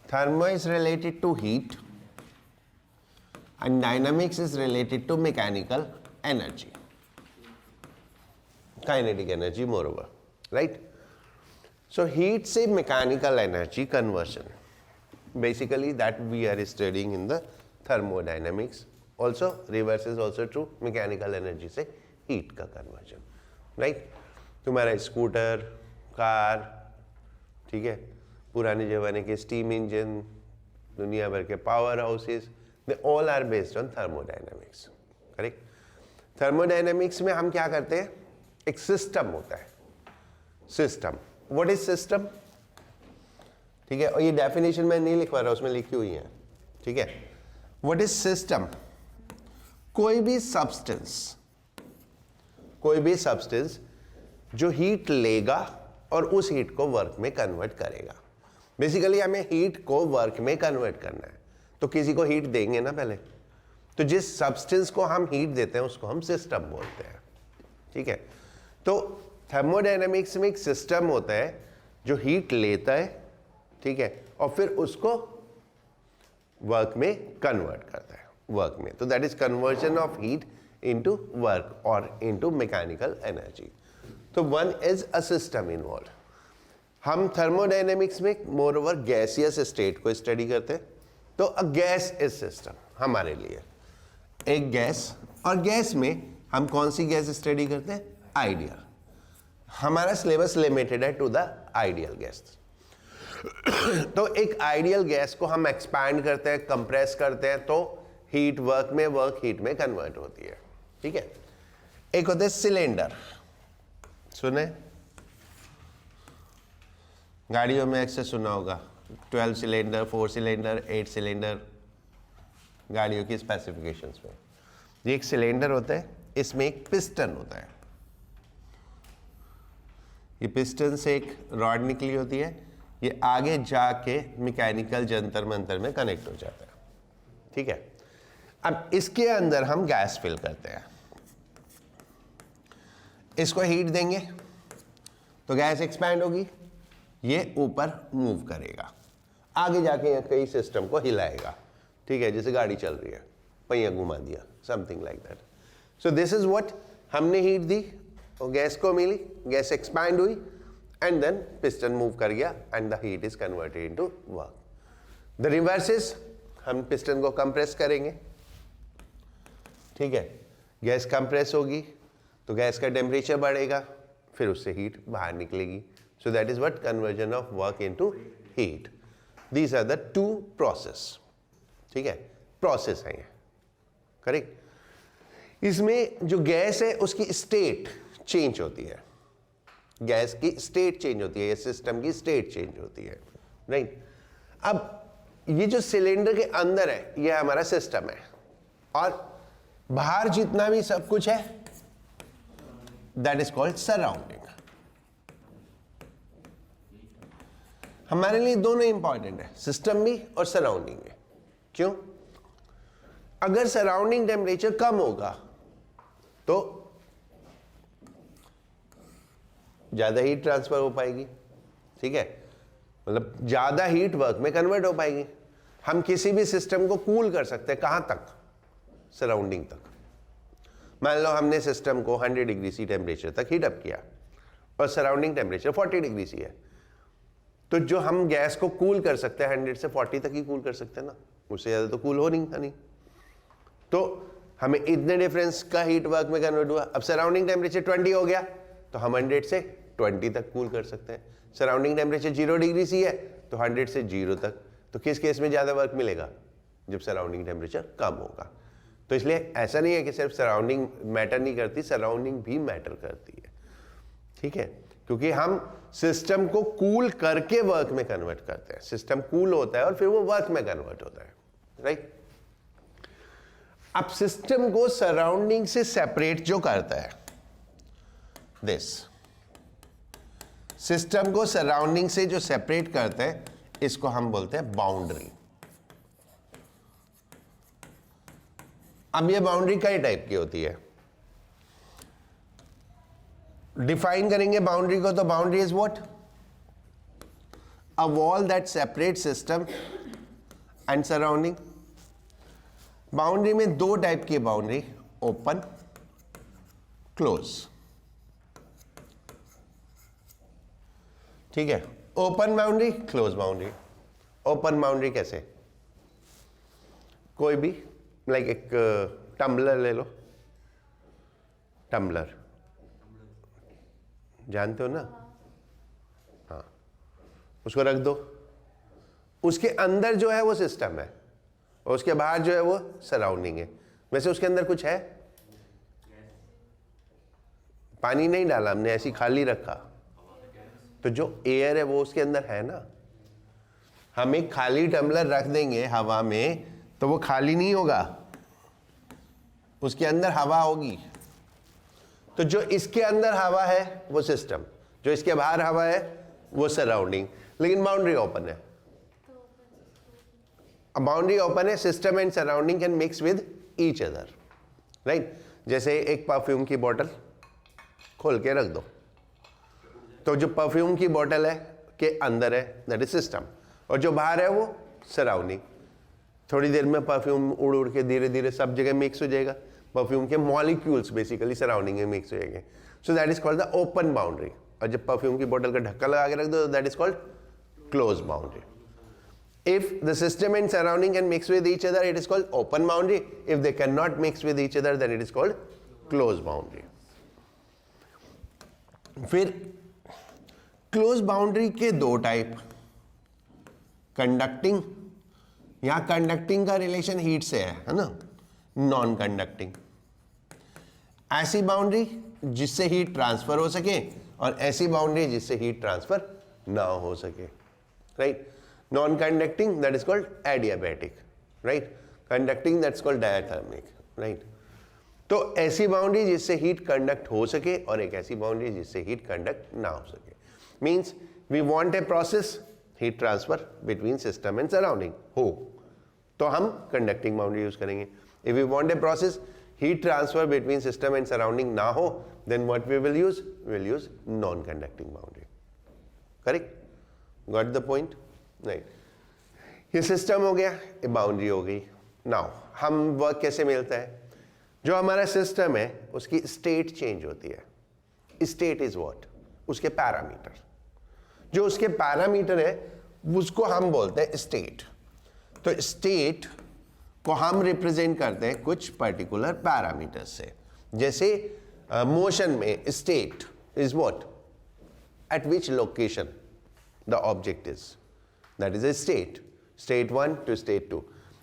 Thermo is related to heat and dynamics is related to mechanical energy, kinetic energy moreover, right? So heat से mechanical energy conversion, basically that we are studying in the thermodynamics. Also reverse is also true, mechanical energy से heat का conversion, right? तुम्हारा scooter, car, ठीक है, पुराने जमाने के steam engine, दुनिया भर के power houses, they all are based on thermodynamics, correct? Thermodynamics में हम क्या करते हैं, एक सिस्टम होता है, सिस्टम. What is system? ठीक है, और ये डेफिनेशन मैं नहीं लिखवा रहा, उसमें लिखी हुई है, ठीक है. What is system? कोई भी सब्सटेंस जो हीट लेगा और उस हीट को वर्क में कन्वर्ट करेगा. बेसिकली हमें हीट को वर्क में कन्वर्ट करना है, तो किसी को हीट देंगे ना पहले. तो जिस सब्सटेंस को हम हीट देते हैं उसको हम सिस्टम बोलते हैं, ठीक है. तो थर्मोडायनेमिक्स में एक सिस्टम होता है जो हीट लेता है, ठीक है, और फिर उसको वर्क में कन्वर्ट करता है, वर्क में. तो that is conversion of heat into work और इनटू मैकेनिकल एनर्जी. तो one is a system involve. हम थर्मोडायनेमिक्स में मोर ओवर गैसियस स्टेट को स्टडी करते हैं. तो अ गैस इज सिस्टम हमारे लिए, एक गैस, और गैस में हम कौन सी गैस स्टडी करते हैं? आइडियल. हमारा सिलेबस लिमिटेड है टू द आइडियल गैस. तो एक आइडियल गैस को हम एक्सपैंड करते हैं, कंप्रेस करते हैं, तो हीट वर्क में, वर्क हीट में कन्वर्ट होती है, ठीक है. एक होते हैं सिलेंडर, सुने गाड़ियों में अक्सर सुना होगा 12 सिलेंडर, 4 सिलेंडर, 8 सिलेंडर, गाड़ियों की स्पेसिफिकेशंस में. ये एक सिलेंडर होता है, इसमें एक पिस्टन होता है. ये पिस्टन से एक रॉड निकली होती है, ये आगे जाके मैकेनिकल जंतर मंतर में कनेक्ट हो जाता है, ठीक है. अब इसके अंदर हम गैस फिल करते हैं, इसको हीट देंगे तो गैस एक्सपैंड होगी, ये ऊपर मूव करेगा, आगे जाके कई सिस्टम को हिलाएगा, ठीक है, जैसे गाड़ी चल रही है, पहिया घुमा दिया, something like that. So this is what, हमने हीट दी और गैस को मिली, गैस एक्सपैंड हुई एंड देन पिस्टन मूव कर गया and the heat is converted into work. The reverse is, हम पिस्टन को कंप्रेस करेंगे, ठीक है, गैस कंप्रेस होगी तो गैस का टेम्परेचर बढ़ेगा, फिर उससे हीट बाहर निकलेगी. So that is what conversion of work into heat. These are the two process, ठीक है, प्रोसेस है ये, करेक्ट. इसमें जो गैस है उसकी स्टेट चेंज होती है, गैस की स्टेट चेंज होती है, सिस्टम की स्टेट चेंज होती है, राइट. अब ये जो सिलेंडर के अंदर है ये हमारा सिस्टम है, और बाहर जितना भी सब कुछ है दैट इज कॉल्ड सराउंडिंग. हमारे लिए दोनों इंपॉर्टेंट है, सिस्टम भी और सराउंडिंग भी. क्यों? अगर सराउंडिंग टेम्परेचर कम होगा तो ज्यादा हीट ट्रांसफर हो पाएगी, ठीक है, मतलब ज्यादा हीट वर्क में कन्वर्ट हो पाएगी. हम किसी भी सिस्टम को कूल कर सकते हैं, कहां तक? सराउंडिंग तक. मान लो हमने सिस्टम को 100 डिग्री सी टेम्परेचर तक हीट अप किया और सराउंडिंग टेम्परेचर 40 डिग्री सी है, तो जो हम गैस को कूल कर सकते हैं 100 से 40 तक ही कूल कर सकते हैं ना, उससे ज्यादा तो कूल हो नहीं. तो हमें इतने डिफरेंस का हीट वर्क में कन्वर्ट हुआ. अब सराउंडिंग टेम्परेचर 20 हो गया तो हम 100 से 20 तक कूल कर सकते हैं. सराउंडिंग टेम्परेचर 0 डिग्री सी है तो 100 से 0 तक. तो किस केस में ज्यादा वर्क मिलेगा? जब सराउंडिंग टेम्परेचर कम होगा. तो इसलिए ऐसा नहीं है कि सिर्फ सराउंडिंग मैटर नहीं करती, सराउंडिंग भी मैटर करती है, ठीक है, क्योंकि हम सिस्टम को कूल करके वर्क में कन्वर्ट करते हैं. सिस्टम कूल होता है और फिर वो वर्क में कन्वर्ट होता है, राइट. अब सिस्टम को सराउंडिंग से सेपरेट जो करता है, दिस सिस्टम को सराउंडिंग से जो सेपरेट करता है, इसको हम बोलते हैं बाउंड्री. अब ये बाउंड्री कई टाइप की होती है. डिफाइन करेंगे बाउंड्री को, तो boundary is what? A wall that separate system and surrounding. Boundary में दो टाइप की बाउंड्री, ओपन क्लोज। ठीक है, open boundary, close boundary. Open boundary कैसे? कोई भी लाइक एक टम्बलर ले लो, टम्बलर जानते हो ना? हाँ, उसको रख दो, उसके अंदर जो है वो सिस्टम है और उसके बाहर जो है वो सराउंडिंग है। वैसे उसके अंदर कुछ है? पानी नहीं डाला हमने, ऐसी खाली रखा, तो जो एयर है वो उसके अंदर है ना। हम एक खाली टम्बलर रख देंगे हवा में तो वो खाली नहीं होगा, उसके अंदर हवा होगी। तो जो इसके अंदर हवा है वो सिस्टम, जो इसके बाहर हवा है वो सराउंडिंग, लेकिन बाउंड्री ओपन है। बाउंड्री ओपन है, system and surrounding can mix with each other, right. जैसे एक परफ्यूम की बोतल खोल के रख दो, तो जो परफ्यूम की बोतल है के अंदर है दैट इज सिस्टम, और जो बाहर है वो सराउंडिंग। थोड़ी देर में परफ्यूम उड़ उड़ के धीरे धीरे सब जगह मिक्स हो जाएगा, परफ्यूम के मॉलिक्यूल्स बेसिकली सराउंडिंग में मिक्स हो जाएंगे। सो that is called the open boundary. और जब परफ्यूम की बोतल का ढक्कन लगा के रख दो that is called close boundary. If the system and surrounding can mix with each other, it is called open boundary. If they cannot mix with each other, then it is called closed boundary. फिर closed boundary के दो type, conducting, यहाँ conducting का relation heat से है ना, non conducting. ऐसी boundary जिससे हीट ट्रांसफर हो सके और ऐसी बाउंड्री जिससे हीट ट्रांसफर ना हो सके, right. Non-conducting, that is called adiabatic, right? Conducting, that's called diathermic, right? तो ऐसी बाउंड्री जिससे हीट कंडक्ट हो सके और एक ऐसी बाउंड्री जिससे हीट कंडक्ट ना हो सके। Means we want a process heat transfer between system and surrounding हो तो हम कंडक्टिंग बाउंड्री यूज करेंगे। If we want a process heat transfer between system and surrounding ना हो, then what we will use non conducting boundary. Correct? Got the point? नहीं, ये system हो गया, ये बाउंड्री हो गई। नाउ हम वर्क कैसे मिलता है? जो हमारा सिस्टम है उसकी स्टेट चेंज होती है। State is what? उसके पैरामीटर, जो उसके पैरामीटर है उसको हम बोलते हैं स्टेट। तो स्टेट को हम रिप्रेजेंट करते हैं कुछ पर्टिकुलर पैरामीटर से। जैसे मोशन में state is what? Eight which location the object is, that is a state 1 to state 2।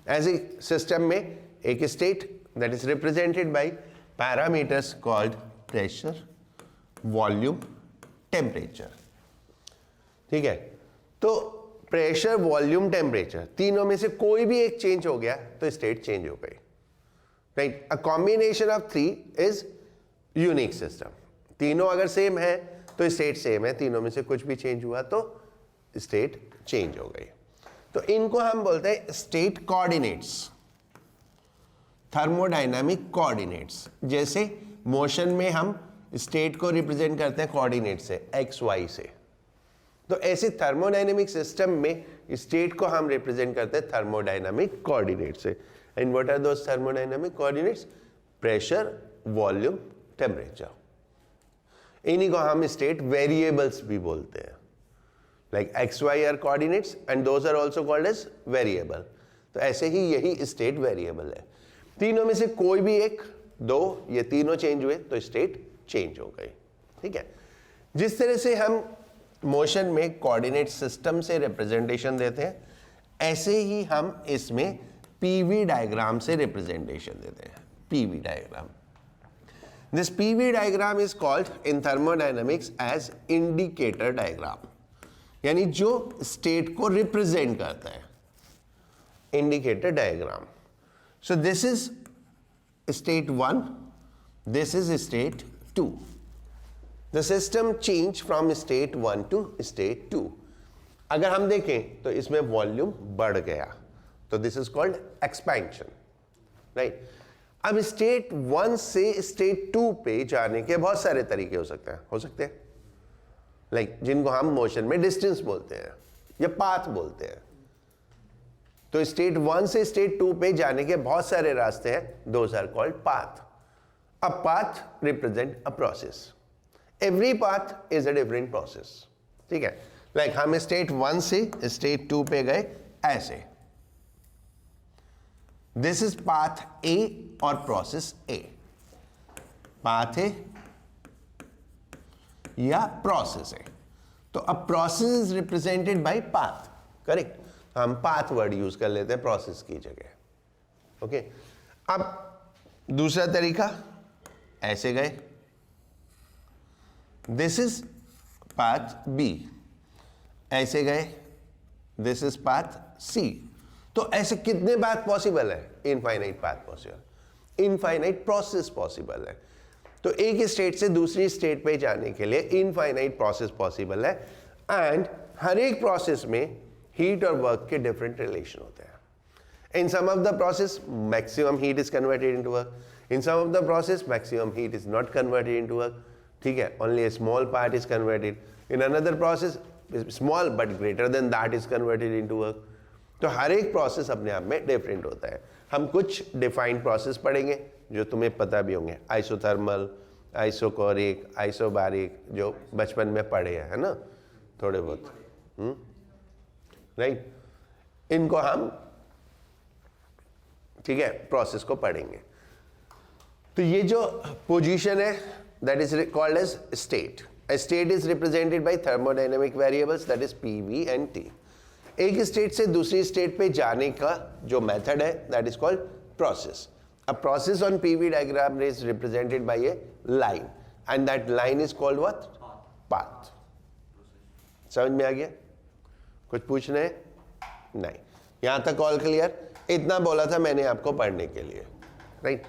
as a system में एक state that is represented by parameters called pressure, volume, temperature। ठीक है, तो pressure, volume, temperature तीनों में से कोई भी एक चेंज हो गया तो स्टेट चेंज हो गई, right. A combination of 3 is unique system. तीनों अगर सेम है तो स्टेट सेम है, तीनों में से कुछ भी चेंज हुआ तो स्टेट चेंज हो गई। तो इनको हम बोलते हैं स्टेट कोऑर्डिनेट्स, थर्मोडायनामिक कोऑर्डिनेट्स। जैसे मोशन में हम स्टेट को रिप्रेजेंट करते हैं कोऑर्डिनेट से, एक्स वाई से, तो ऐसे थर्मोडायनामिक सिस्टम में स्टेट को हम रिप्रेजेंट करते हैं थर्मोडायनामिक कोऑर्डिनेट से। And what are those thermodynamic coordinates? Pressure, volume, temperature. इन्हीं को हम स्टेट वेरिएबल्स भी बोलते हैं। like x y are coordinates and those are also called as variable। तो ऐसे ही यही स्टेट वेरिएबल है। तीनों में से कोई भी एक, दो, ये तीनों चेंज हुए तो स्टेट चेंज हो गई। ठीक है, जिस तरह से हम मोशन में कोऑर्डिनेट सिस्टम से रिप्रेजेंटेशन देते हैं, ऐसे ही हम इसमें पीवी डायग्राम से रिप्रेजेंटेशन देते हैं। PV diagram, this PV diagram is called in thermodynamics as indicator diagram, यानी जो स्टेट को रिप्रेजेंट करता है, indicator diagram. So this is state 1, this is state 2। The system change from state 1 to state 2। अगर हम देखें तो इसमें वॉल्यूम बढ़ गया तो this is called expansion, right. अब स्टेट 1 से स्टेट 2 पे जाने के बहुत सारे तरीके हो सकते हैं, लाइक जिनको हम मोशन में डिस्टेंस बोलते हैं या पाथ बोलते हैं। तो स्टेट 1 से स्टेट 2 पे जाने के बहुत सारे रास्ते हैं, those are called path. A path represent a process. Every path is a different process. ठीक है, लाइक हम स्टेट 1 से स्टेट 2 पे गए ऐसे. दिस इज पाथ ए और प्रोसेस ए. पाथ ए या प्रोसेस है. तो अब process is represented by path. Correct, हम पाथ वर्ड यूज कर लेते हैं प्रोसेस की जगह. ओके, अब दूसरा तरीका, ऐसे गए, दिस इज पाथ बी. ऐसे गए, दिस इज पाथ सी. तो ऐसे कितने पाथ पॉसिबल है? Infinite path possible, infinite process possible है. तो एक स्टेट से दूसरी स्टेट पे जाने के लिए इनफाइनाइट प्रोसेस पॉसिबल है. एंड हर एक प्रोसेस में हीट और वर्क के डिफरेंट रिलेशन होते हैं. In sum of the process maximum heat is converted into work. In sum of the process maximum heat is not converted into work. ठीक है, only a small part is converted. In another process small but greater than that is converted into work. तो हर एक process अपने आप में different होता है. हम कुछ डिफाइंड प्रोसेस पढ़ेंगे जो तुम्हें पता भी होंगे, आइसोथर्मल, आइसोकोरिक, आइसोबारिक, जो बचपन में पढ़े हैं, है ना, थोड़े बहुत. राइट, इनको हम, ठीक है, प्रोसेस को पढ़ेंगे. तो ये जो पोजीशन है that is called as state. A state is represented by thermodynamic variables, that is PV and T. एक स्टेट से दूसरी स्टेट पे जाने का जो मेथड है that is called process. A process on PV diagram is represented by a line and that line is called what? Path. समझ में आ गया? कुछ पूछना है? नहीं. यहां तक ऑल क्लियर? इतना बोला था मैंने आपको पढ़ने के लिए, right?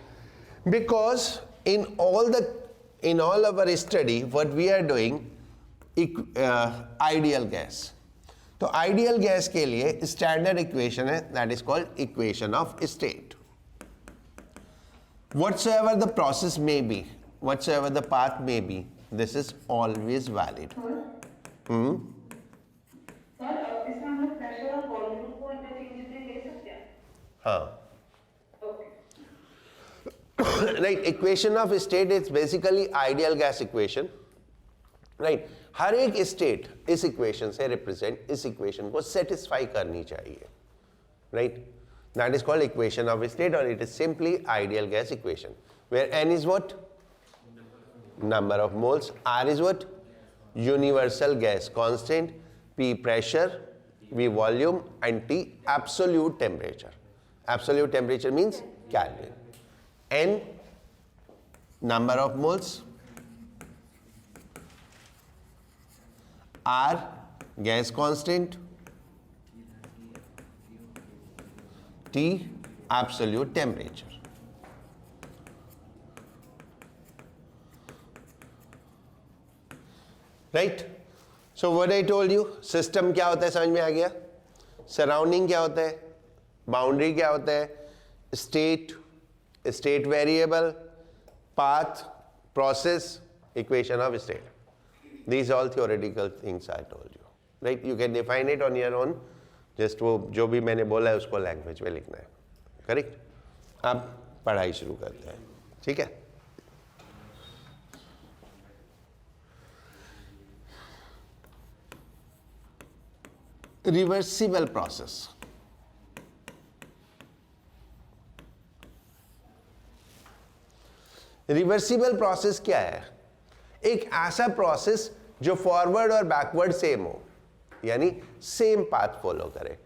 Because in all of our study what we are doing ideal gas. तो आइडियल गैस के लिए स्टैंडर्ड इक्वेशन है that is called equation of state. Whatsoever the process may be, whatsoever the path may be, this is always valid. Sir इसमें हम लोग pressure और volume को interchangeably ले सकते हैं? हाँ. Right, equation of state is basically ideal gas equation. Right, हर एक स्टेट इस इक्वेशन से रिप्रेजेंट, इस इक्वेशन को सेटिस्फाई करनी चाहिए. Right, that is called equation of state और it is simply ideal gas equation where n is what? Number of moles, r is what? Universal gas constant, p pressure, v volume and t absolute temperature. Absolute temperature means kelvin. n number of moles, r gas constant, t absolute temperature. Right, so what I told you, system क्या होता है समझ में आ गया? Surrounding क्या होता है? Boundary क्या होता है? state variable, path, process, equation of state. These all theoretical things I told you. Right? You can define it on your own. Just वो जो भी मैंने बोला है उसको लैंग्वेज में लिखना है. करेक्ट? अब पढ़ाई शुरू करते हैं. ठीक है? Reversible process. रिवर्सिबल प्रोसेस क्या है? एक ऐसा प्रोसेस जो फॉरवर्ड और बैकवर्ड सेम हो, यानी सेम पाथ फॉलो करे.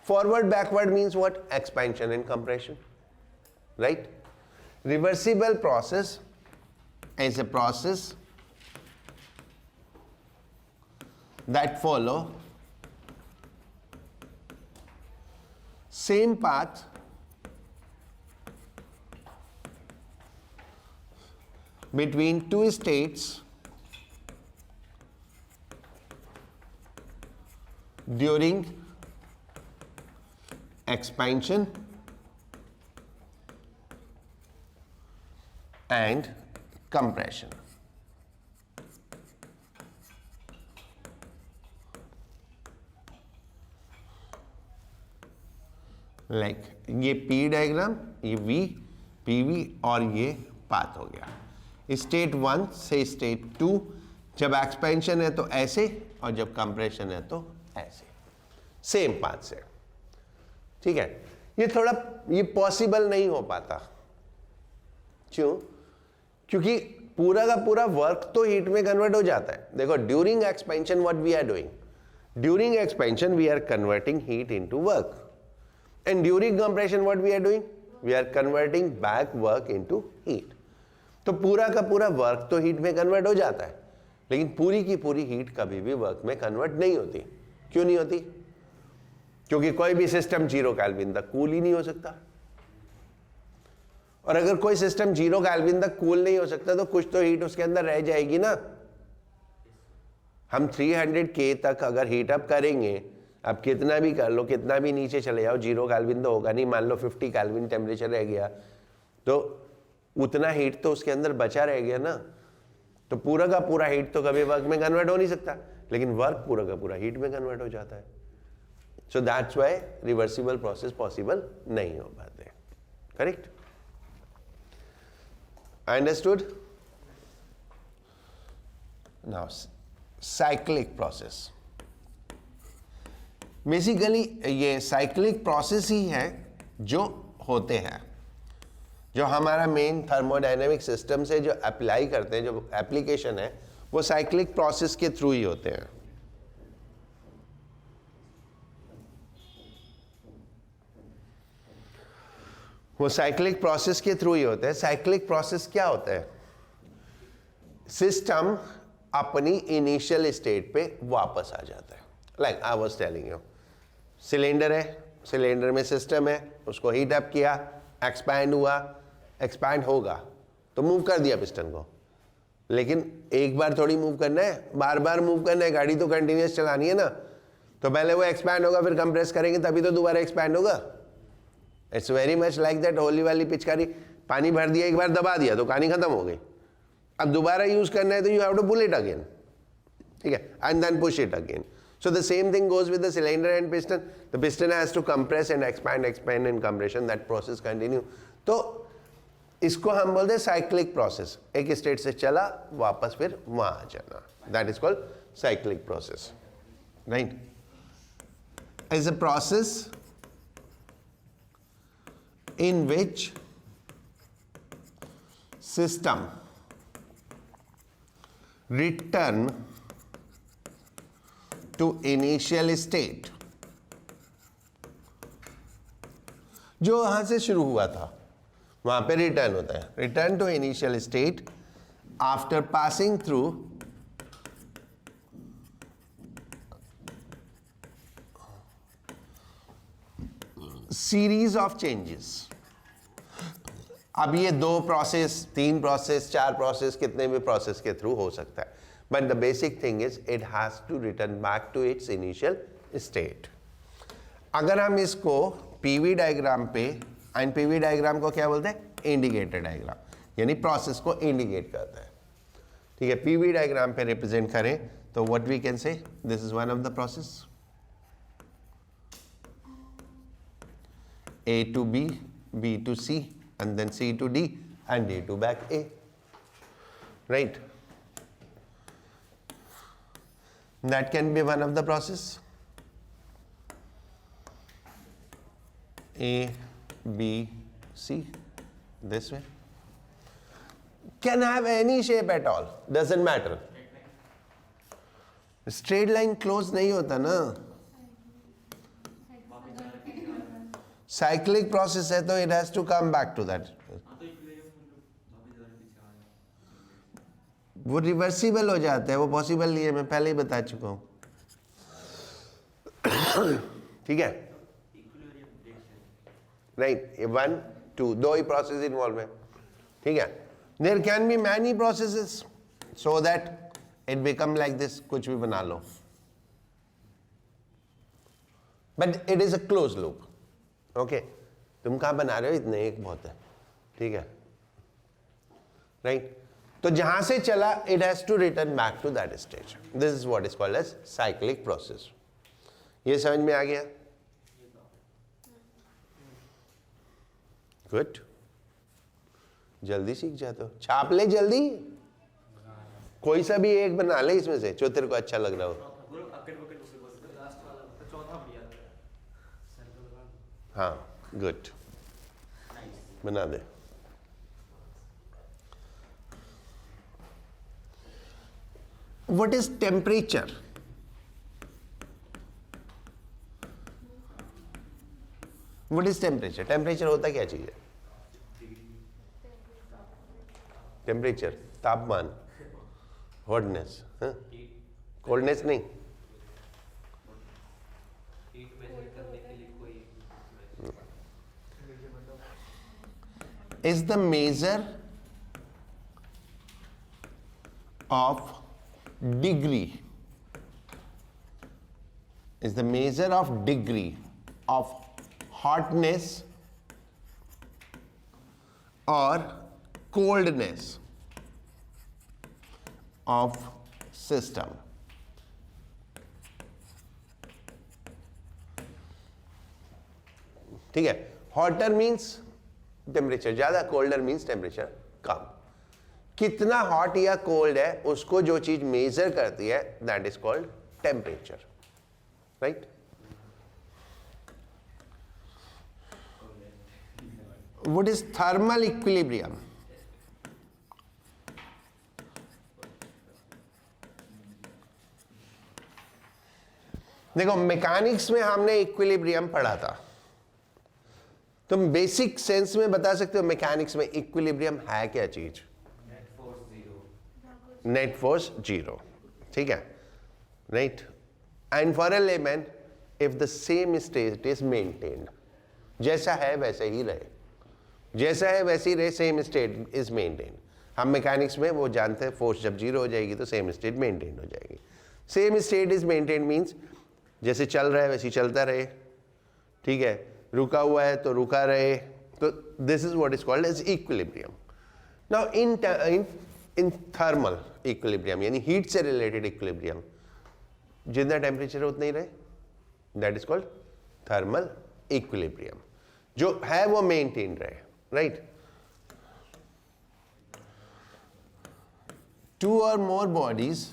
Forward backward means what? Expansion and compression. Right, reversible process is a process that follow same path between two states during expansion and compression. Like ये P diagram, ये we, P V और ये path हो गया। State 1 से state 2, जब expansion है तो ऐसे और जब कंप्रेशन है तो ऐसे, सेम पाथ से। ठीक है, ये पॉसिबल नहीं हो पाता। क्यों? क्योंकि पूरा का पूरा वर्क तो हीट में कन्वर्ट हो जाता है। देखो, during expansion what we are doing, during expansion we are converting heat into work, and during compression what we are doing, we are converting back work into heat. तो पूरा का पूरा वर्क तो हीट में कन्वर्ट हो जाता है, लेकिन पूरी की पूरी हीट कभी भी वर्क में कन्वर्ट नहीं होती। क्यों नहीं होती? क्योंकि कोई भी सिस्टम 0 केल्विन तक कूल ही नहीं हो सकता, और अगर कोई सिस्टम 0 केल्विन तक कूल नहीं हो सकता तो कुछ तो हीट उसके अंदर रह जाएगी ना। हम 300 K तक अगर हीट अप करेंगे, अब कितना भी कर लो, कितना भी नीचे चले जाओ, 0 केल्विन तो होगा नहीं। मान लो 50 केल्विन टेम्परेचर रह गया, तो उतना हीट तो उसके अंदर बचा रह गया ना। तो पूरा का पूरा हीट तो कभी वर्क में कन्वर्ट हो नहीं सकता, लेकिन वर्क पूरा का पूरा हीट में कन्वर्ट हो जाता है। सो that's why reversible process possible नहीं हो पाते। Correct? Understood? Now cyclic process, basically ये साइक्लिक प्रोसेस ही है जो होते हैं, जो हमारा मेन थर्मोडायनेमिक सिस्टम से जो अप्लाई करते हैं, जो एप्लीकेशन है वो साइक्लिक प्रोसेस के थ्रू ही होते हैं। वो साइक्लिक प्रोसेस के थ्रू ही होते हैं। साइक्लिक प्रोसेस क्या होता है? सिस्टम अपनी इनिशियल स्टेट पे वापस आ जाता है। Like I was telling you, cylinder है, सिलेंडर में सिस्टम है, उसको हीट अप किया, एक्सपैंड हुआ, एक्सपैंड होगा तो मूव कर दिया पिस्टन को, लेकिन एक बार थोड़ी मूव करना है, बार बार मूव करना है। गाड़ी तो कंटिन्यूस चलानी है ना, तो पहले वो एक्सपैंड होगा, फिर कंप्रेस करेंगे, तभी तो दोबारा एक्सपैंड होगा। It's very much like that Holi वाली पिचकारी, पानी भर दिया, एक बार दबा दिया तो कहानी खत्म हो गई। अब दोबारा यूज करना है तो you have to pull it again, ठीक है, and then push it again. So the same thing goes with the cylinder and piston. The piston has to compress and expand, expand and compression. That process continue. तो इसको हम बोलते हैं cyclic process. एक state से चला, वापस फिर वहां आ जाना, that is called cyclic process, right? Is a process in which system return to initial state, जो वहां से शुरू हुआ था वहां पे रिटर्न होता है। Return to initial state after passing through series of changes. अब ये 2 प्रोसेस, 3 प्रोसेस, 4 प्रोसेस, कितने भी प्रोसेस के थ्रू हो सकता है, but the basic thing is it has to return back to its initial state. अगर हम इसको पीवी डायग्राम पे, एंड पीवी डायग्राम को क्या बोलते हैं? इंडिकेटर डायग्राम, यानी प्रोसेस को इंडिकेट करता है। ठीक है, पीवी डायग्राम पे रिप्रेजेंट करें तो what we can say, this is one of the process, A to B, B to C, and then C to D, and D to back A, right? That can be one of the process. A, B, C, this way. Can have any shape at all, doesn't matter. Straight line close नहीं होता ना, cyclic process है तो it has to come back to that. वो reversible हो जाता है, वो पॉसिबल नहीं है, मैं पहले ही बता चुका हूं। ठीक है, राइट, 1 2 2 ही प्रोसेस इन्वॉल्व है। ठीक है, there can be many processes so that it become like this, कुछ भी बना लो, but it is a close loop. Okay, तुम कहाँ बना रहे हो, इतने एक बहुत है। ठीक है, राइट? तो जहां से चला it has to return back to that stage. This is what is called as cyclic process. ये समझ में आ गया? गुड, जल्दी सीख जाते हो। छाप ले जल्दी, कोई सा भी एक बना ले इसमें से जो तेरे को अच्छा लग रहा हो। हाँ गुड, बना दे। What is temperature? What is temperature? Temperature होता क्या चीज है? टेम्परेचर तापमान, हॉटनेस, कोल्डनेस नहीं। Is the measure of degree, is the measure of degree of hotness or coldness of system. ठीक है, हॉटर मीन्स टेम्परेचर ज्यादा, कोल्डर मीन्स टेम्परेचर कम। कितना हॉट या कोल्ड है उसको जो चीज मेजर करती है that is called temperature, right? What is thermal equilibrium? देखो मैकेनिक्स में हमने इक्विलिब्रियम पढ़ा था, तुम बेसिक सेंस में बता सकते हो मैकेनिक्स में इक्विलिब्रियम है क्या चीज? नेट फोर्स जीरो, ठीक है, right? And for a layman if the same state is maintained, जैसा है वैसे ही रहे, जैसा है वैसे ही रहे, सेम स्टेट इज मेंटेन्ड। हम मैकेनिक्स में वो जानते हैं फोर्स जब जीरो हो जाएगी तो सेम स्टेट मेंटेन हो जाएगी। Same state is maintained means जैसे चल रहा है वैसे चलता रहे, ठीक है, रुका हुआ है तो रुका रहे, तो this is what is called as equilibrium. Now in thermal equilibrium यानी हीट से रिलेटेड इक्विलिब्रियम, जितना टेम्परेचर है उतना ही रहे, that is called thermal equilibrium. जो है वो मेंटेन रहे, right? Two or more bodies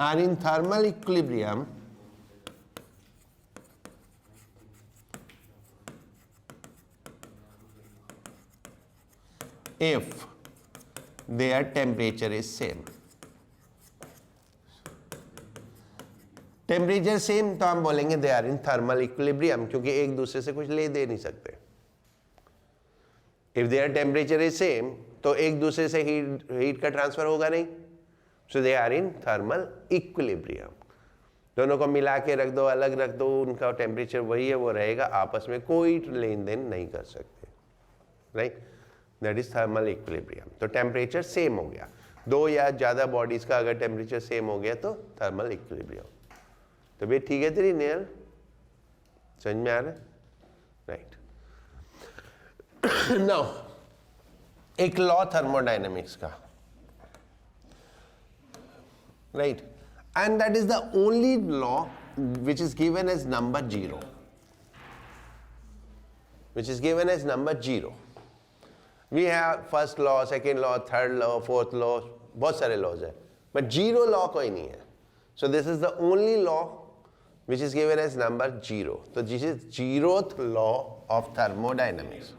are in thermal equilibrium if their temperature is same. Temperature same तो हम बोलेंगे they are in thermal equilibrium, क्योंकि एक दूसरे से कुछ ले दे नहीं सकते। If there temperature is same तो एक दूसरे से हीट का ट्रांसफर होगा नहीं, so they are in thermal equilibrium. दोनों को मिला के रख दो, अलग रख दो, उनका टेम्परेचर वही है, वो रहेगा, आपस में कोई लेन देन नहीं कर सकते, right? That is thermal equilibrium. तो टेम्परेचर सेम हो गया, दो या ज्यादा बॉडीज का अगर टेम्परेचर सेम हो गया तो थर्मल इक्विलिब्रियम। तो भाई ठीक है तेरी नेल, समझ में आ रहा है, राइट? नाउ एक लॉ थर्मोडायनेमिक्स का, right, and that is the only law which is given as number 0, which is given as number 0. We have first law, second law, third law, fourth law, बहुत सारे laws है, but 0 law कोई नहीं है। So this is the only law which is given as number 0. तो this is 0th law of thermodynamics.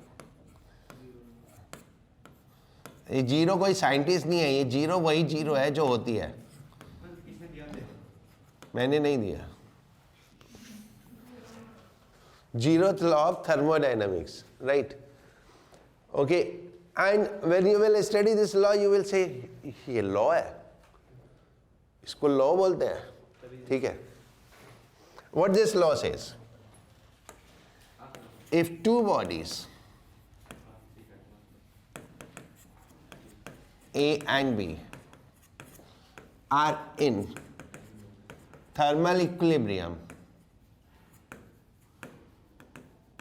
ये 0 कोई scientist नहीं है, ये 0 वही 0 है जो होती है। मैंने नहीं दिया। 0th law of thermodynamics, right? Okay, and when you will study this law, you will say ये law है, इसको law बोलते हैं, ठीक है? What this law says? If two bodies A and B are in thermal equilibrium,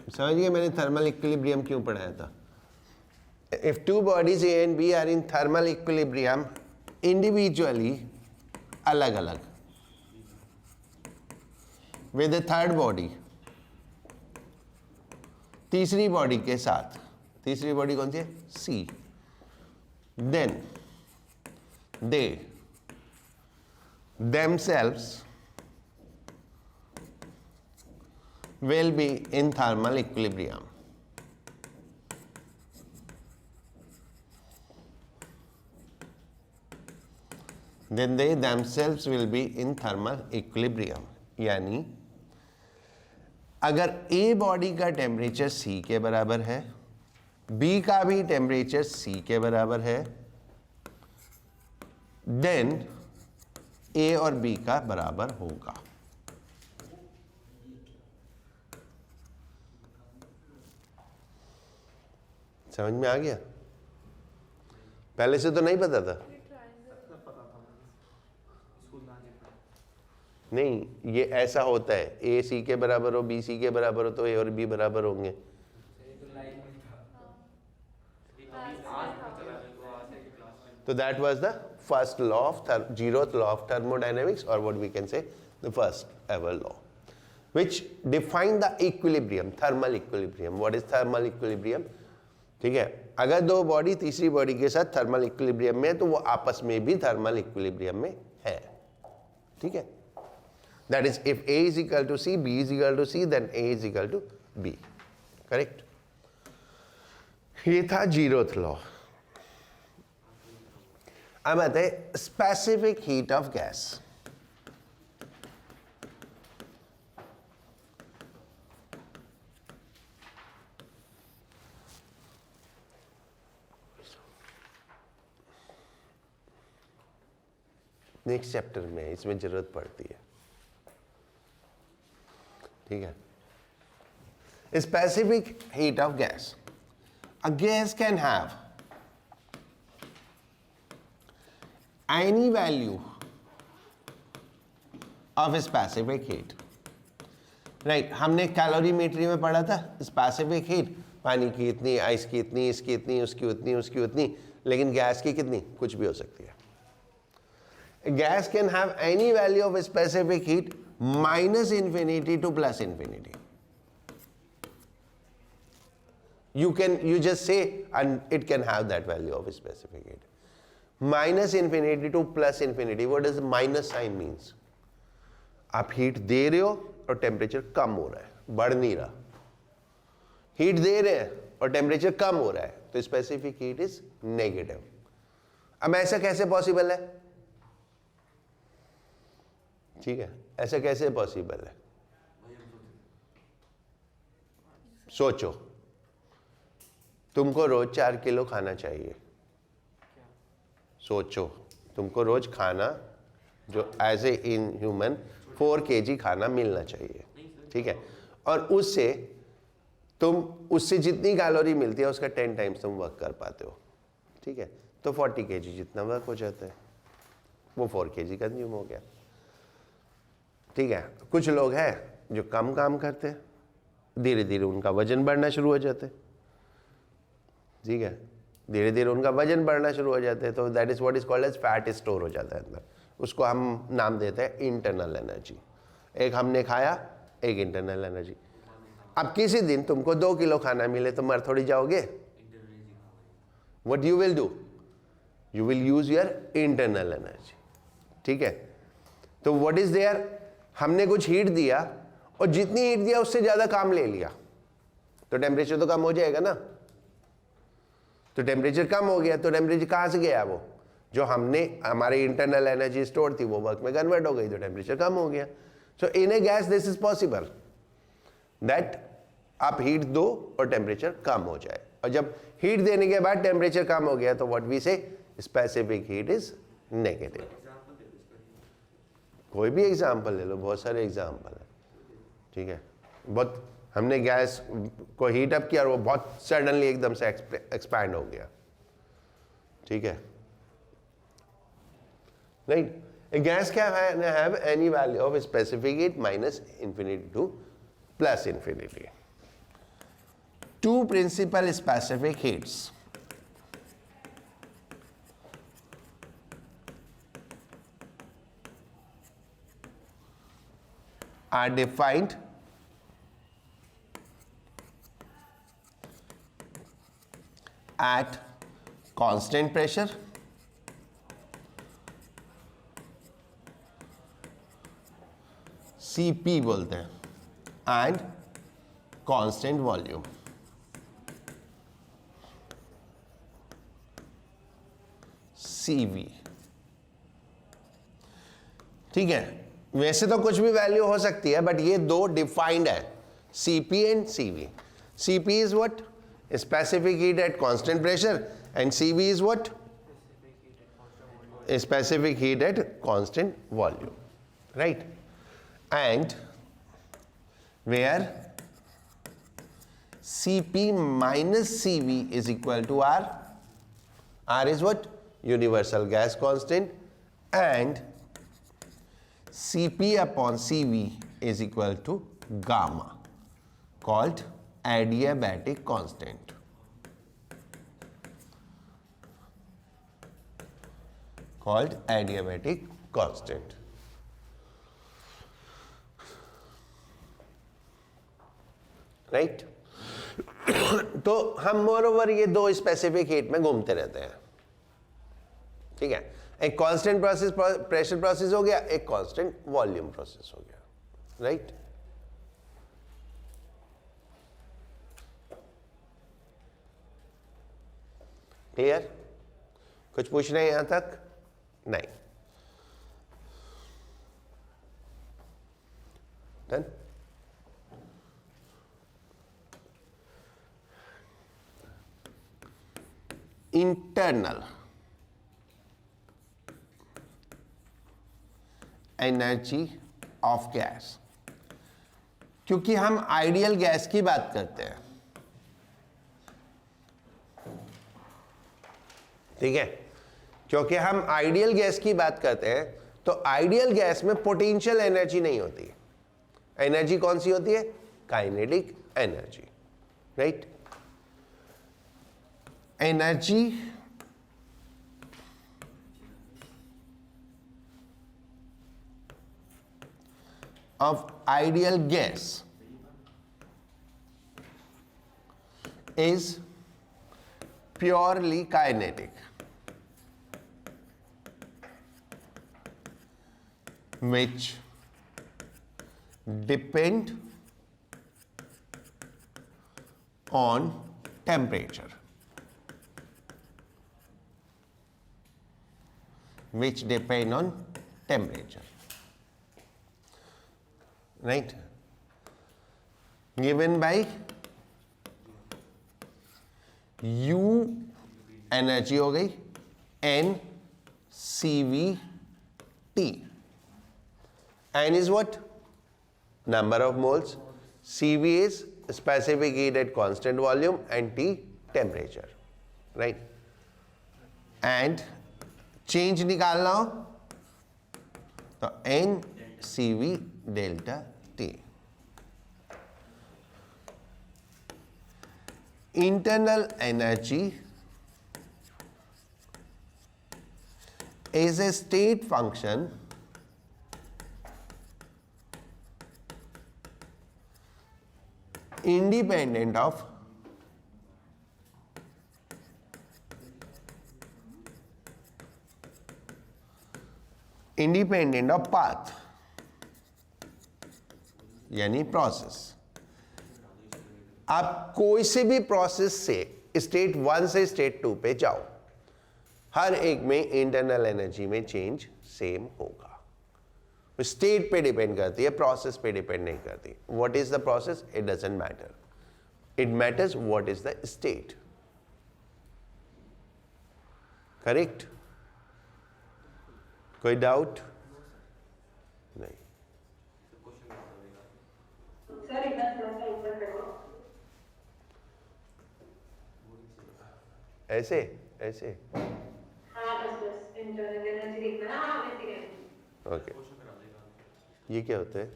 समझ गए मैंने थर्मल इक्विलिब्रियम क्यों पढ़ाया था? If two bodies A and B are in thermal equilibrium individually, अलग अलग, विद ए थर्ड बॉडी, तीसरी body के साथ, तीसरी बॉडी कौन सी है? C, then they themselves will be in thermal equilibrium. Then they themselves will be in thermal equilibrium. यानी अगर A बॉडी का टेम्परेचर C के बराबर है, B का भी टेम्परेचर C के बराबर है, देन A और B का बराबर होगा। समझ में आ गया? पहले से तो नहीं पता था। नहीं, ये ऐसा होता है, ए सी के बराबर हो, बी सी के बराबर हो, तो ए और बी बराबर होंगे। तो that was the first law of zeroth law of thermodynamics, और what we can say the first ever law which define the equilibrium, thermal equilibrium. What is thermal equilibrium? ठीक है, अगर दो बॉडी तीसरी बॉडी के साथ थर्मल इक्विलिब्रियम में है तो वो आपस में भी थर्मल इक्विलिब्रियम में है। ठीक है, that is if A is equal to C, B is equal to C, then A is equal to B, correct? ये था जीरोथ लॉ। अब आते हैं specific heat of gas. Next chapter में इसमें जरूरत पड़ती है। ठीक है, specific heat of gas. A gas can have any value of specific heat. Right, हमने कैलोरीमेट्री में पढ़ा था स्पेसिफिक हीट, पानी की इतनी, आइस की इतनी, इसकी इतनी, उसकी उतनी, उसकी उतनी, लेकिन गैस की कितनी? कुछ भी हो सकती है। Gas can have any value of specific heat minus infinity to plus infinity. You just say and it can have that value of specific heat. Minus infinity to plus infinity. What does minus sign means? आप heat दे रहे हो और temperature कम हो रहा है, बढ़ नहीं रहा। हीट दे रहे हैं और टेम्परेचर कम हो रहा है, तो स्पेसिफिक हीट इज नेगेटिव। अब ऐसा कैसे पॉसिबल है? ठीक है, ऐसा कैसे पॉसिबल है? सोचो, तुमको रोज 4 किलो खाना चाहिए। सोचो, तुमको रोज खाना जो as a in human 4 kg खाना मिलना चाहिए। ठीक है, और उससे जितनी कैलोरी मिलती है उसका 10 टाइम्स तुम वर्क कर पाते हो। ठीक है, तो 40 kg जितना वर्क हो जाता है, वो 4 kg कंज्यूम हो गया। ठीक है, कुछ लोग हैं जो कम काम करते हैं, धीरे धीरे उनका वजन बढ़ना शुरू हो जाता है। ठीक है, धीरे धीरे उनका वजन बढ़ना शुरू हो जाता है, तो that is what is called as fat store हो जाता है अंदर। उसको हम नाम देते हैं इंटरनल एनर्जी। एक हमने खाया, एक इंटरनल एनर्जी। अब किसी दिन तुमको 2 किलो खाना मिले तो मर थोड़ी जाओगे। What you will do? You will use your internal energy. ठीक है, तो व्हाट इज देयर? हमने कुछ हीट दिया और जितनी हीट दिया उससे ज्यादा काम ले लिया, तो टेम्परेचर तो कम हो जाएगा ना। तो टेम्परेचर कम हो गया, तो टेम्परेचर कहां से गया? वो जो हमने हमारी इंटरनल एनर्जी स्टोर थी वो वर्क में कन्वर्ट हो गई, तो टेम्परेचर कम हो गया। So in a gas this is possible that आप हीट दो और टेम्परेचर कम हो जाए, और जब हीट देने के बाद टेम्परेचर कम हो गया तो व्हाट वी से स्पेसिफिक हीट इज नेगेटिव। कोई भी एग्जाम्पल ले लो, बहुत सारे एग्जाम्पल है। ठीक है, बहुत हमने गैस को हीट अप किया और वो बहुत सडनली एकदम से एक्सपैंड हो गया। ठीक है, right. A gas can have any value of specific heat minus infinity to plus infinity. Two principal specific heats. are defined at constant pressure CP बोलते हैं and constant volume CV। ठीक है, वैसे तो कुछ भी वैल्यू हो सकती है बट ये दो डिफाइंड है, CP and CV। CP is what? Specific heat at constant pressure and CV is what? Specific heat at constant volume, right? And where CP minus CV is equal to R. R is what? Universal gas constant, and CP upon CV is equal to gamma, called adiabatic constant. Called adiabatic constant. Right? तो हम more over ये दो specific heat में घूमते रहते हैं, ठीक है? एक कांस्टेंट प्रोसेस प्रेशर प्रोसेस हो गया, एक कांस्टेंट वॉल्यूम प्रोसेस हो गया, राइट? क्लियर? कुछ पूछना है यहां तक? नहीं। Done? Internal energy of gas, क्योंकि हम आइडियल गैस की बात करते हैं, ठीक है? क्योंकि हम आइडियल गैस की बात करते हैं तो आइडियल गैस में पोटेंशियल एनर्जी नहीं होती। एनर्जी कौन सी होती है? Kinetic energy, right? Energy of ideal gas is purely kinetic, which depend on temperature, which depend on temperature, right? Given by U energy हो गई N CV T. N is what? Number of moles. CV is specific heat at constant volume and T temperature, right? And change निकालना हो तो N CV delta T. Internal energy is a state function independent of path, यानी process. आप कोई से भी process से state 1 से स्टेट 2 पे जाओ, हर एक में इंटरनल एनर्जी में चेंज सेम होगा। स्टेट पे डिपेंड करती है, प्रोसेस पे डिपेंड नहीं करती। What is the process? It doesn't matter, it matters what is the state. Correct? कोई डाउट? नहीं। सर इतना थोड़ा सा ऊपर करो। ऐसे ऐसे हाँ बस इंटरनल एनर्जी देखना ना। हाँ वैसे ही। ओके। ये क्या होता है?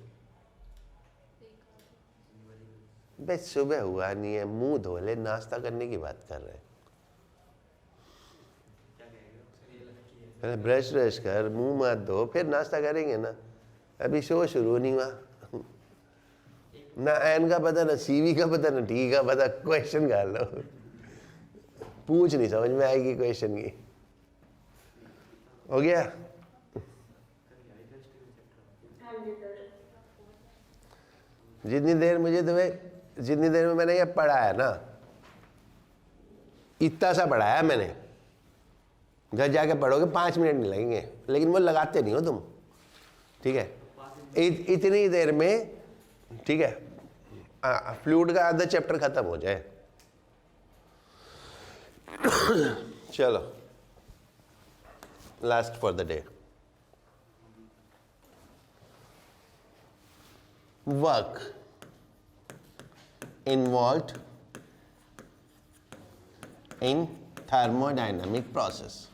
बस सुबह हुआ नहीं है, मुंह धो ले, नाश्ता करने की बात कर रहे हैं। पहले ब्रश कर, मुंह मत धो, फिर नाश्ता करेंगे ना। अभी शो शुरू नहीं हुआ। ना एन का पता, ना सीवी का पता, ना टी का पता, क्वेश्चन कर लो, पूछ नहीं समझ में आएगी क्वेश्चन की। हो गया? जितनी देर में मैंने ये पढ़ाया ना, इतना सा पढ़ाया मैंने, घर जाके पढ़ोगे 5 मिनट नहीं लगेंगे, लेकिन वो लगाते नहीं हो तुम, ठीक है? इतनी देर में, ठीक है, फ्लूइड का आधा चैप्टर खत्म हो जाए। चलो, last for the day, work involved in thermodynamic process.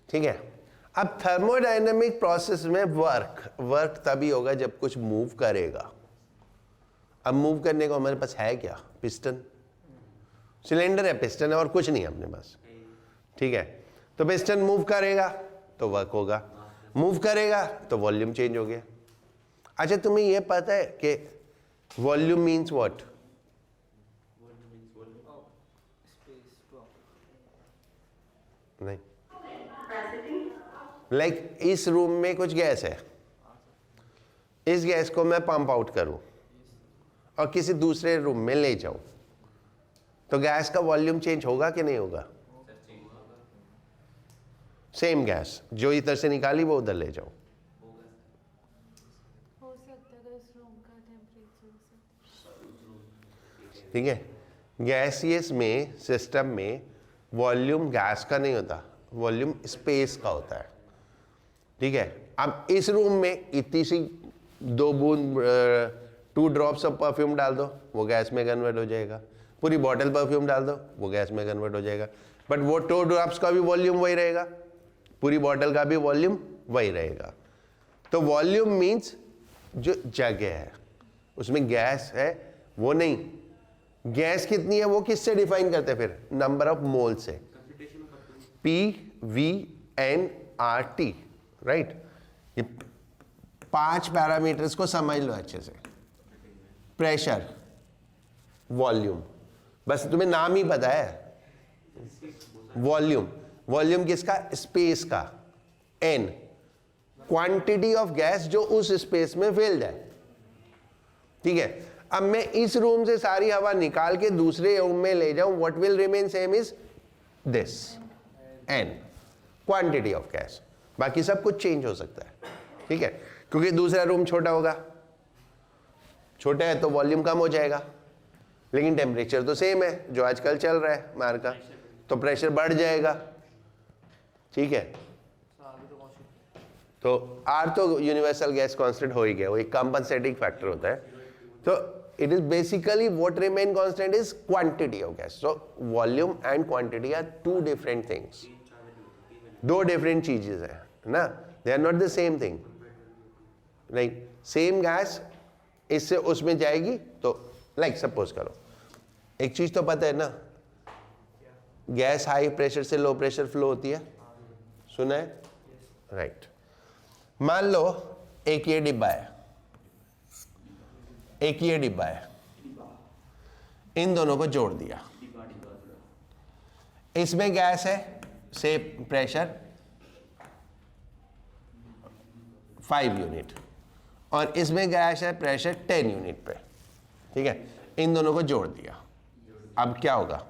ठीक है, अब थर्मोडायनेमिक प्रोसेस में वर्क तभी होगा जब कुछ मूव करेगा। अब मूव करने को हमारे पास है क्या? पिस्टन, सिलेंडर है, पिस्टन है, और कुछ नहीं है अपने पास, ठीक है? तो पिस्टन मूव करेगा तो वर्क होगा, मूव करेगा तो वॉल्यूम चेंज हो गया। अच्छा, तुम्हें यह पता है कि वॉल्यूम मीन्स व्हाट? नहीं, लाइक इस रूम में कुछ गैस है, इस गैस को मैं पंप आउट करूं और किसी दूसरे रूम में ले जाऊं, तो गैस का वॉल्यूम चेंज होगा कि नहीं होगा? सेम गैस जो इधर से निकाली वो उधर ले जाओ, हो सकता है इस रूम का टेम्परेचर, ठीक है? गैसियस में सिस्टम में वॉल्यूम गैस का नहीं होता, वॉल्यूम स्पेस का होता है, ठीक है? अब इस रूम में इतनी सी 2 बूंद 2 ड्रॉप्स ऑफ परफ्यूम डाल दो, वो गैस में कन्वर्ट हो जाएगा। पूरी बॉटल परफ्यूम डाल दो, वो गैस में कन्वर्ट हो जाएगा। बट वो 2 ड्रॉप्स का भी वॉल्यूम वही रहेगा, पूरी बॉटल का भी वॉल्यूम वही रहेगा। तो वॉल्यूम मीन्स जो जगह है उसमें गैस है वो नहीं, गैस कितनी है वो किससे डिफाइन करते हैं फिर? नंबर ऑफ मोल से, PVNRT, राइट? ये 5 पैरामीटर्स को समझ लो अच्छे से, प्रेशर, वॉल्यूम, बस तुम्हें नाम ही पता है, वॉल्यूम, वॉल्यूम किसका? स्पेस का, N, क्वांटिटी ऑफ गैस जो उस स्पेस में फिल्ड है, ठीक है? अब मैं इस रूम से सारी हवा निकाल के दूसरे रूम में ले जाऊं, what will remain same is this N, quantity of gas. बाकी सब कुछ चेंज हो सकता है, ठीक है? क्योंकि दूसरा रूम छोटा होगा, छोटा है तो वॉल्यूम कम हो जाएगा, लेकिन टेम्परेचर तो सेम है जो आजकल चल रहा है मार का, तो प्रेशर बढ़ जाएगा, ठीक है? तो R तो यूनिवर्सल गैस कांस्टेंट हो ही गया, वो एक कंपनसेटिंग फैक्टर होता है। तो it is basically what remain constant is quantity of gas. So volume and quantity are 2 different things, 2 different चीजें हैं ना, they are not the same thing, right? Same gas इससे उसमें जाएगी तो लाइक सपोज करो, एक चीज तो पता है ना, गैस हाई प्रेशर से लो प्रेशर फ्लो होती है, सुना है, राइट? मान लो एक ये डिब्बा है, एक ये डिब्बा है, इन दोनों को जोड़ दिया, इसमें गैस है से प्रेशर 5 यूनिट और इसमें गैस है प्रेशर 10 यूनिट पे, ठीक है? इन दोनों को जोड़ दिया, अब क्या होगा?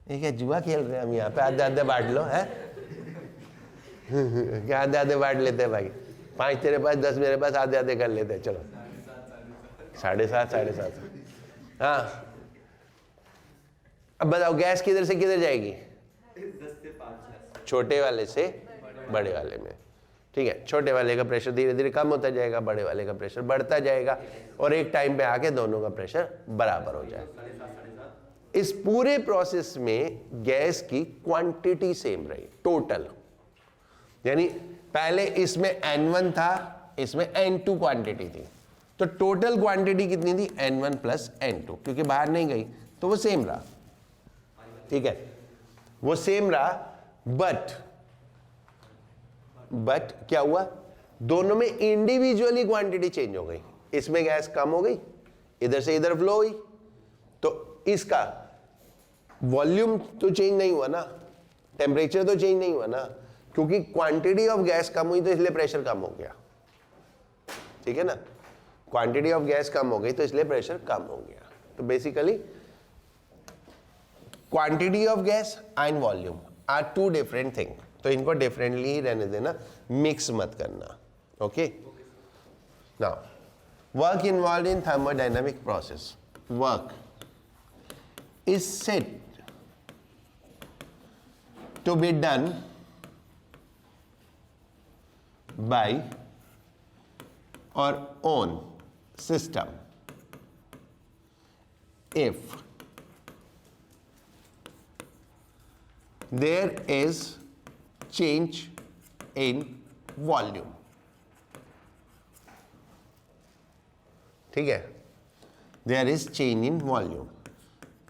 ये क्या जुआ खेल रहे हैं हम यहाँ पे? आधे आधे बांट लो, है क्या? आधे आधे बांट लेते हैं भाई, 5 तेरे पास 10 मेरे पास, आधे आधे कर लेते हैं, चलो 7.5 हाँ। अब बताओ गैस किधर से किधर जाएगी? छोटे वाले से बड़े वाले में, ठीक है? छोटे वाले का प्रेशर धीरे धीरे कम होता जाएगा, बड़े वाले का प्रेशर बढ़ता जाएगा, और एक टाइम पे आके दोनों का प्रेशर बराबर हो जाएगा। इस पूरे प्रोसेस में गैस की क्वांटिटी सेम रही टोटल, यानी पहले इसमें N1 था, इसमें n2 क्वांटिटी थी, तो टोटल क्वांटिटी कितनी थी n1 प्लस n2, क्योंकि बाहर नहीं गई तो वो सेम रहा, ठीक है, वो सेम रहा। बट क्या हुआ, दोनों में इंडिविजुअली क्वांटिटी चेंज हो गई, इसमें गैस कम हो गई, इधर से इधर फ्लो हुई, तो इसका वॉल्यूम तो चेंज नहीं हुआ ना, टेम्परेचर तो चेंज नहीं हुआ ना, क्योंकि क्वांटिटी ऑफ गैस कम हुई तो इसलिए प्रेशर कम हो गया, ठीक है ना, क्वांटिटी ऑफ गैस कम हो गई तो इसलिए प्रेशर कम हो गया। तो basically quantity of gas and volume are two different thing, तो इनको डिफरेंटली ही रहने देना, मिक्स मत करना, okay. Now work involve in thermodynamic process, work is said to be done by or on system if there is change in volume, ठीक है, there is change in volume.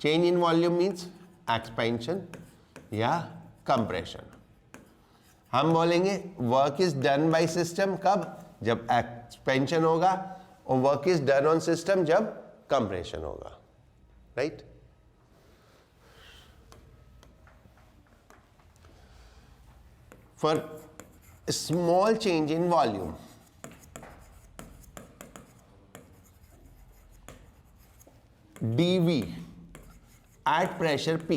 Change in volume means expansion या compression. हम बोलेंगे work is done by system कब, जब expansion होगा, और work is done on system जब कंप्रेशन होगा, right. For small change in volume, dV at pressure P,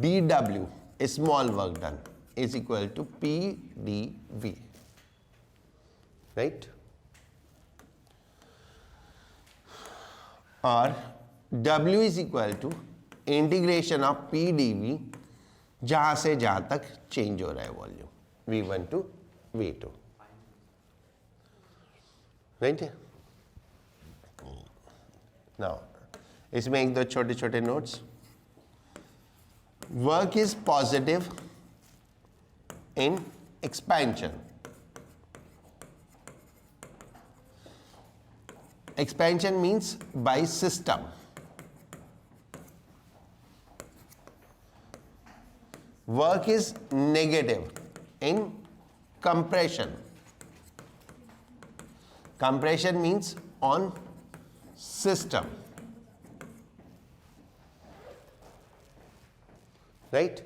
dW small work done is equal to PdV, right, or W is equal to integration of PdV, जहां से जहां तक change हो रहा है volume, V1 to V2, right. Now इसमें एक दो छोटे छोटे notes. Work is positive in expansion, expansion means by system, work is negative in compression, compression means on system, right?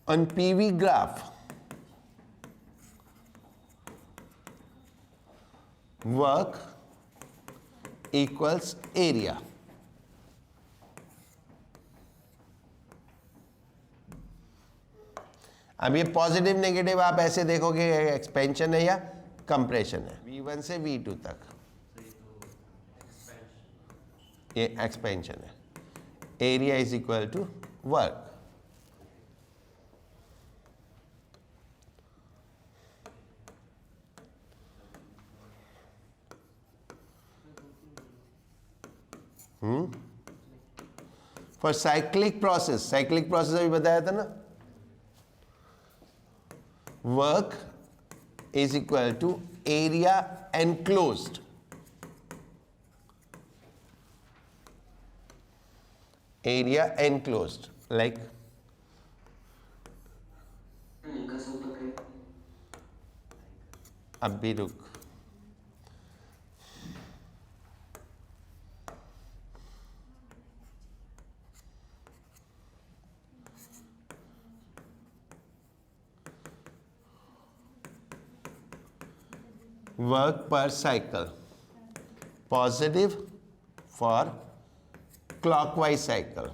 On PV graph, work equals area. अब ये positive negative आप ऐसे देखोगे, एक्सपेंशन है या कंप्रेशन है, V1 से V2 तक, ये एक्सपेंशन है, area is equal to work. For cyclic process अभी बताया था ना, work is equal to area enclosed, like अब भी रुक, work per cycle, positive for clockwise cycle,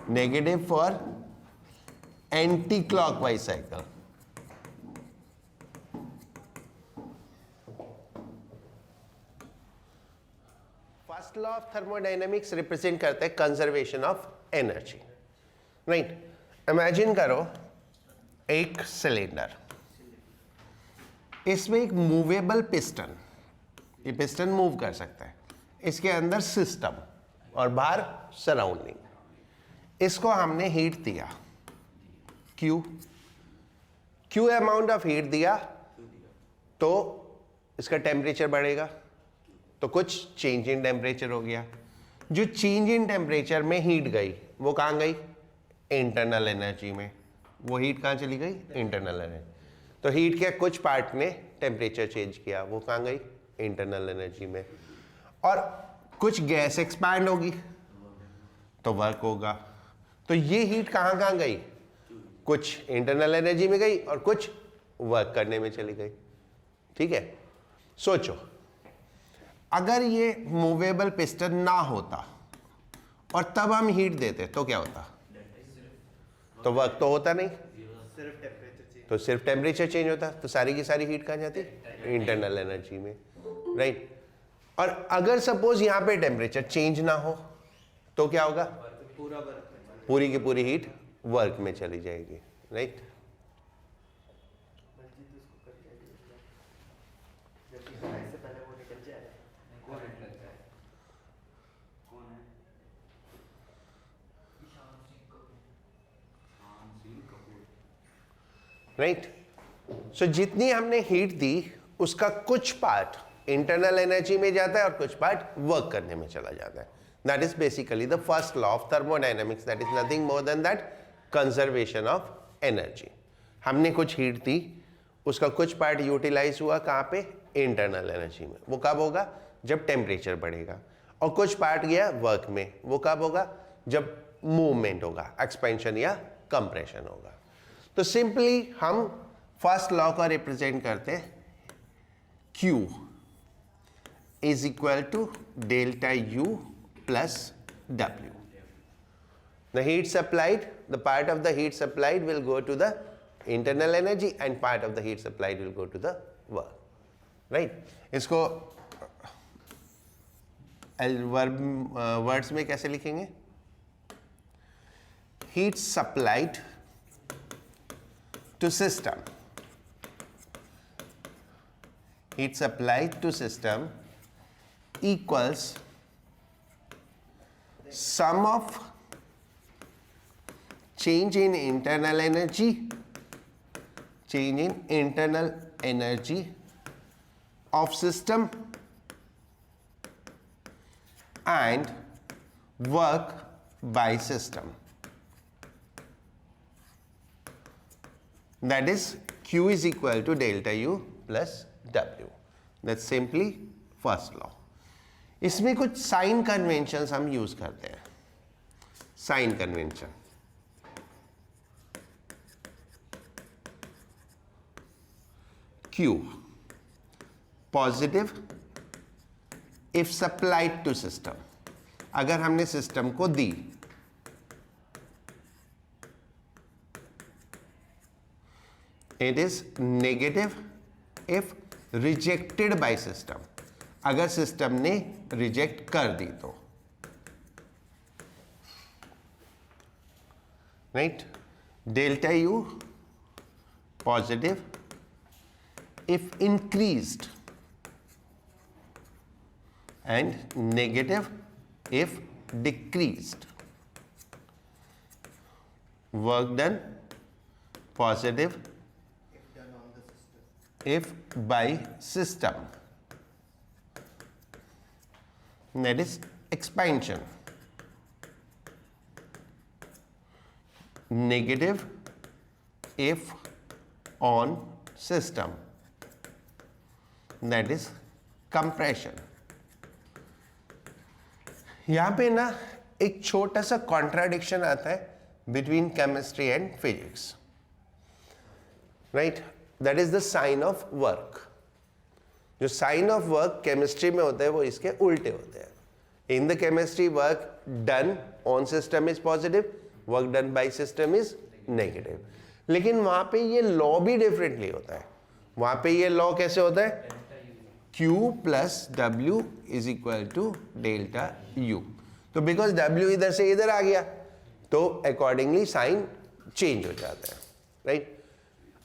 negative for anti-clockwise cycle. First law of thermodynamics represent करता है conservation of energy, right. Imagine करो एक सिलेंडर, इसमें एक मूवेबल पिस्टन, ये पिस्टन मूव कर सकता है। इसके अंदर सिस्टम और बाहर सराउंडिंग। इसको हमने हीट दिया Q अमाउंट ऑफ हीट दिया तो इसका टेम्परेचर बढ़ेगा, तो कुछ चेंज इन टेम्परेचर हो गया। जो चेंज इन टेम्परेचर में हीट गई वो कहाँ गई? इंटरनल एनर्जी में। वो हीट कहाँ चली गई? Internal energy. तो हीट के कुछ पार्ट ने टेम्परेचर चेंज किया, वो कहाँ गई? इंटरनल एनर्जी में। और कुछ गैस एक्सपैंड होगी तो वर्क होगा। तो ये हीट कहाँ कहाँ गई? कुछ इंटरनल एनर्जी में गई और कुछ वर्क करने में चली गई। ठीक है, सोचो अगर ये मूवेबल पिस्टन ना होता और तब हम हीट देते तो क्या होता? तो वर्क तो होता नहीं, तो सिर्फ टेम्परेचर चेंज होता, तो सारी की सारी हीट कहाँ जाती? इंटरनल एनर्जी में, राइट। और अगर सपोज यहाँ पे टेम्परेचर चेंज ना हो तो क्या होगा? पूरी की पूरी हीट वर्क में चली जाएगी, राइट। राइट। सो जितनी हमने हीट दी उसका कुछ पार्ट इंटरनल एनर्जी में जाता है और कुछ पार्ट वर्क करने में चला जाता है। That is basically the first law of thermodynamics, that is nothing more than that conservation of energy. हमने कुछ हीट दी, उसका कुछ पार्ट यूटिलाइज हुआ कहाँ पे? इंटरनल एनर्जी में। वो कब होगा? जब टेम्परेचर बढ़ेगा। और कुछ पार्ट गया वर्क में, वो कब होगा? जब मूवमेंट होगा, एक्सपेंशन या कंप्रेशन होगा। तो सिंपली हम फर्स्ट लॉ को रिप्रेजेंट करते हैं Q is equal to delta U plus W. The heat supplied, the part of the heat supplied will go to the internal energy and part of the heat supplied will go to the work, right? इसको words में कैसे लिखेंगे? Heat supplied to system, heat supplied to system equals sum of change in internal energy, change in internal energy of system and work by system. That is Q is equal to delta U plus W. That's simply first law. इसमें कुछ sign conventions हम use करते हैं। Sign convention, Q positive if supplied to system, अगर हमने system को दी। It is negative if rejected by system, अगर सिस्टम ने रिजेक्ट कर दी तो, right. Delta U positive if increased and negative if decreased. Work done positive if by system, that is expansion. Negative if on system, that is compression. यहाँ पे ना एक छोटा सा कॉन्ट्राडिक्शन आता है between chemistry and physics, right. That is the sign of work. जो sign of work chemistry में होता है वो इसके उल्टे होते हैं। In the chemistry work done on system is positive, work done by system is negative. लेकिन वहां पे ये लॉ भी डिफरेंटली होता है। वहां पे ये लॉ कैसे होता है? Q plus W is equal to delta U। तो बिकॉज W इधर से इधर आ गया तो अकॉर्डिंगली साइन चेंज हो जाता है, राइट।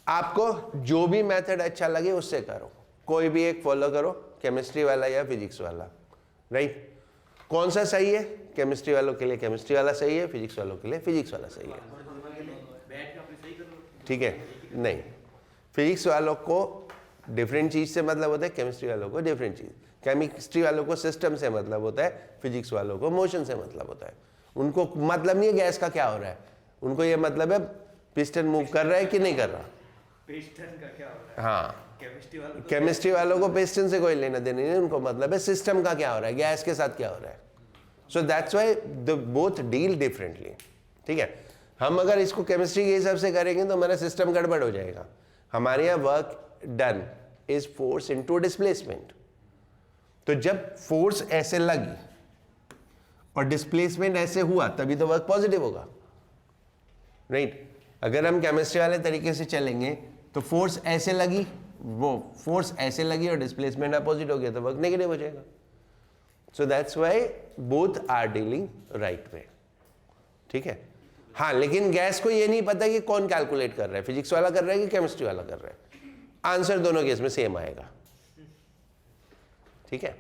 आपको जो भी मेथड अच्छा लगे उससे करो, कोई भी एक फॉलो करो, केमिस्ट्री वाला या फिजिक्स वाला, राइट। कौन सा सही है? केमिस्ट्री वालों के लिए केमिस्ट्री वाला सही है, फिजिक्स वालों के लिए फिजिक्स वाला सही है, ठीक है। नहीं, फिजिक्स वालों को डिफरेंट चीज से मतलब होता है, केमिस्ट्री वालों को डिफरेंट चीज। केमिस्ट्री वालों को सिस्टम से मतलब होता है, फिजिक्स वालों को मोशन से मतलब होता है। उनको मतलब नहीं है गैस का क्या हो रहा है, उनको ये मतलब है पिस्टन मूव कर रहा है कि नहीं कर रहा। पिस्टन का क्या हो रहा है? हाँ, केमिस्ट्री वालों को पिस्टन से कोई लेना देना नहीं, उनको मतलब है सिस्टम का क्या हो रहा है, गैस के साथ क्या हो रहा है। सो that's why the both deal differently, ठीक है। हम अगर इसको केमिस्ट्री के हिसाब से करेंगे तो हमारा सिस्टम गड़बड़ हो जाएगा। हमारे यहाँ work done is force into displacement. तो जब फोर्स ऐसे लगी और डिस्प्लेसमेंट ऐसे हुआ तभी तो वर्क पॉजिटिव होगा, राइट। अगर हम केमिस्ट्री वाले तरीके से चलेंगे तो फोर्स ऐसे लगी, वो फोर्स ऐसे लगी और डिस्प्लेसमेंट अपोजिट हो गया तो वर्क नेगेटिव हो जाएगा। So that's why both are dealing right way, ठीक है। हाँ, लेकिन गैस को ये नहीं पता कि कौन कैलकुलेट कर रहा है, फिजिक्स वाला कर रहा है कि केमिस्ट्री वाला कर रहा है। आंसर दोनों केस में सेम आएगा, ठीक है।